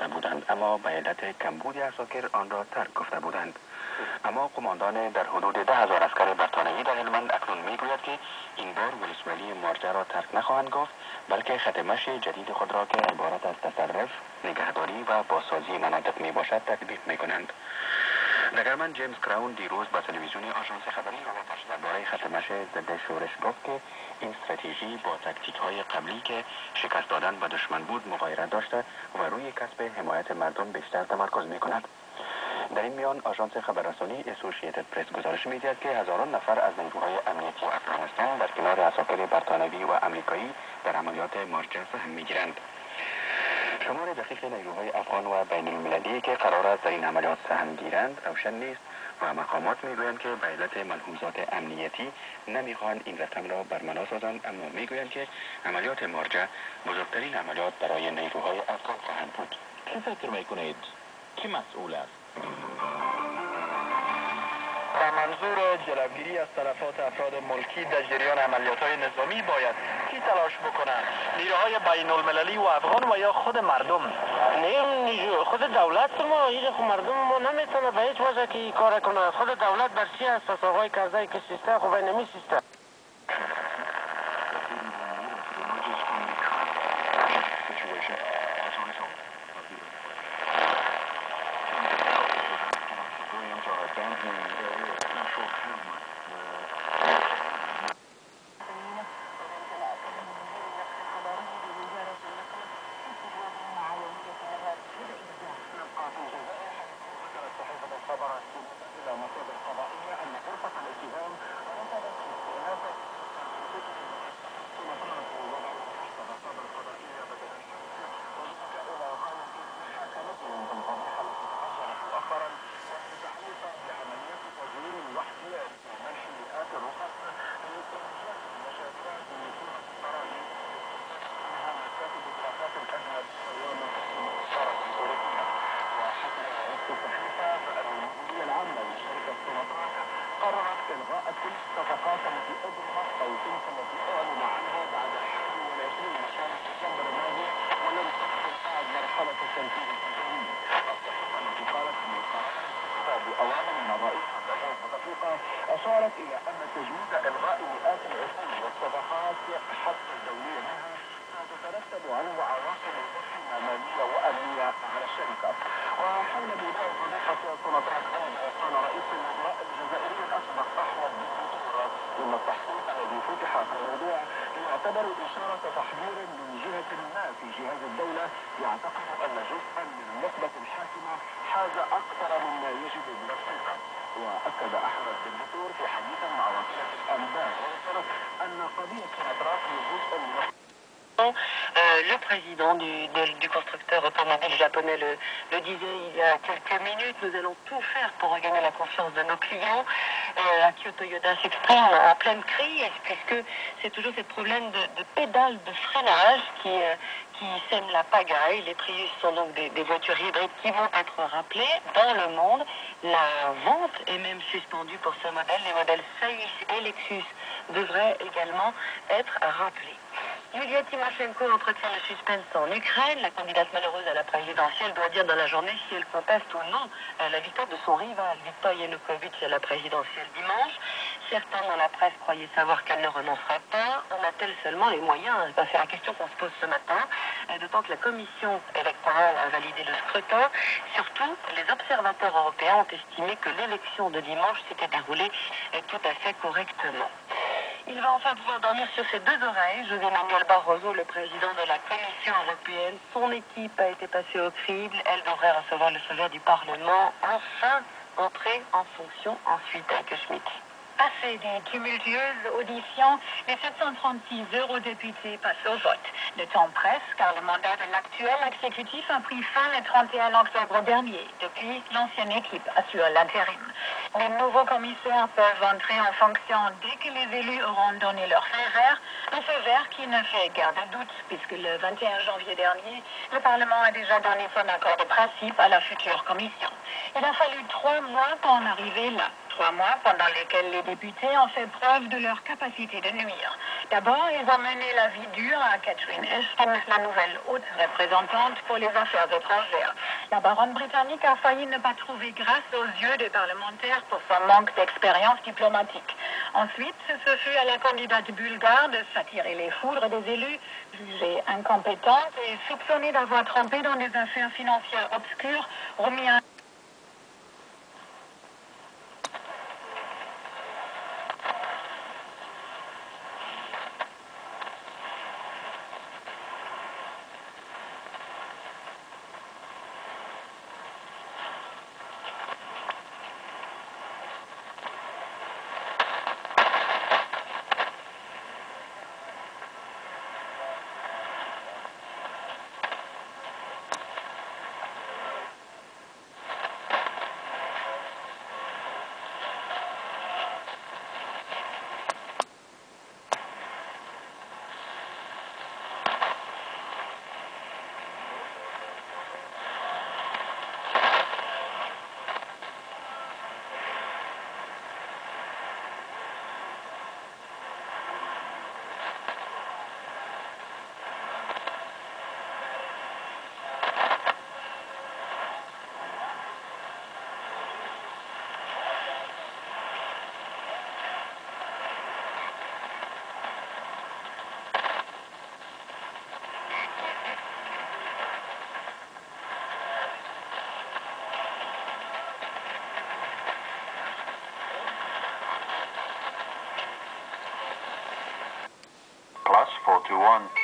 بودند، اما به علت کمبود عساکر آن را ترک گفته بودند. اما قماندان در حدود 10,000 عسکر برتانوی در هلمند اکنون میگوید که این بار ولسوالی مارجه را ترک نخواهند گفت، بلکه خط مشی جدید خود را که عبارت از تصرف، نگهداری و بازسازی مناطق می باشد تطبیق می کنند. دگرمن جیمز کراون دیروز با تلویزیون آژانس خبری رویترز درباره خط مشی ضد شورش گفت که این استراتژی با تاکتیک های قبلی که شکست دادن به دشمن بود مغایرت داشته و روی کسب حمایت مردم بیشتر تمرکز می کند. در این میان آژانس خبررسانی اسوسییتد پرس گزارش می‌دهد که هزاران نفر از نیروهای امنیتی افغانستان در کنار عساکر برتانوی و آمریکایی در عملیات مارجه سهم می‌گیرند. شمار دقیق نیروهای افغان و بین المللی که قرار است در این عملیات سهم گیرند روشن نیست و مقامات میگویند که به علت ملحوظات امنیتی نمیخواهند این رقم را برملا سازند، اما میگویند که عملیات مارجه بزرگترین عملیات برای نیروهای افغان خواهند بود. چه فکر میکنید؟ کی مسئول است؟ به منظور جلوگیری از تلفات افراد ملکی در جریان عملیات‌های نظامی باید کی تلاش بکنند؟ نیروهای بین المللی و افغان و یا خود مردم؟ نه، خود دولت ما، این مردم ما نمیتونه به هیچ وجه که کار کنه. خود دولت بر چی است؟ آقای کرزی که سیسته خوب نمیسیسته. قررت إلغاء كل الصفقات التي أجرت أو تلك التي أعلن عنها بعد 21 من شهر ديسمبر الماضي، ولم تدخل بعد مرحلة التنفيذ التنفيذي. الصحيفة التي قالت أن القرار بأوامر من الرئيس عبد الله بوتفليقة أشارت إلى أن تجويز إلغاء مئات العقود والصفقات حتى الدولية منها سيترتب عنه عواقب مالية وأمنية على الشركة. وحول موضوع فضيحة سوناتراك قال رئيس الوزراء الجزائري الأسبق أحمد بن إن التحقيق الذي فتح في الموضوع يعتبر إشارة تحذير من جهة ما في جهاز الدولة يعتقد أن جزءا من النخبة الحاكمة حاز أكثر مما يجب من السلطة. وأكد أحمد بن في حديث مع وكالة الأنباء أن قضية سوناتراك هي جزء من Le président du constructeur automobile japonais le disait il y a quelques minutes, nous allons tout faire pour regagner la confiance de nos clients. Akio Toyoda s'exprime en pleine crise, puisque c'est toujours ce problème de pédale de freinage qui sème la pagaille. Les Prius sont donc des voitures hybrides qui vont être rappelées dans le monde. La vente est même suspendue pour ce modèle. Les modèles Saïs et Lexus devraient également être rappelés. Yulia Tymoshenko entretient le suspense en Ukraine. La candidate malheureuse à la présidentielle doit dire dans la journée si elle conteste ou non la victoire de son rival, Viktor Yanukovych, à la présidentielle dimanche. Certains dans la presse croyaient savoir qu'elle ne renoncerait pas. En a-t-elle seulement les moyens? C'est la question qu'on se pose ce matin, d'autant que la commission électorale a validé le scrutin. Surtout, les observateurs européens ont estimé que l'élection de dimanche s'était déroulée tout à fait correctement. Il va enfin pouvoir dormir sur ses deux oreilles. José Manuel Barroso, le président de la Commission européenne, son équipe a été passée au crible. Elle devrait recevoir le feu vert du Parlement. Enfin, entrer en fonction ensuite avec Schmitt. Passé des tumultueuses auditions, les 736 eurodéputés passent au vote. Le temps presse car le mandat de l'actuel exécutif a pris fin le 31 octobre dernier. Depuis, l'ancienne équipe assure l'intérim. Les nouveaux commissaires peuvent entrer en fonction dès que les élus auront donné leur feu vert, un feu vert qui ne fait guère de doute puisque le 21 janvier dernier, le Parlement a déjà donné son accord de principe à la future commission. Il a fallu 3 mois pour en arriver là. 3 mois pendant lesquels les députés ont fait preuve de leur capacité de nuire. D'abord, ils ont mené la vie dure à Catherine Ashton, la nouvelle haute représentante pour les affaires étrangères. La baronne britannique a failli ne pas trouver grâce aux yeux des parlementaires pour son manque d'expérience diplomatique. Ensuite, ce fut à la candidate bulgare de s'attirer les foudres des élus, jugée incompétente et soupçonnée d'avoir trompé dans des affaires financières obscures, remis à Plus 421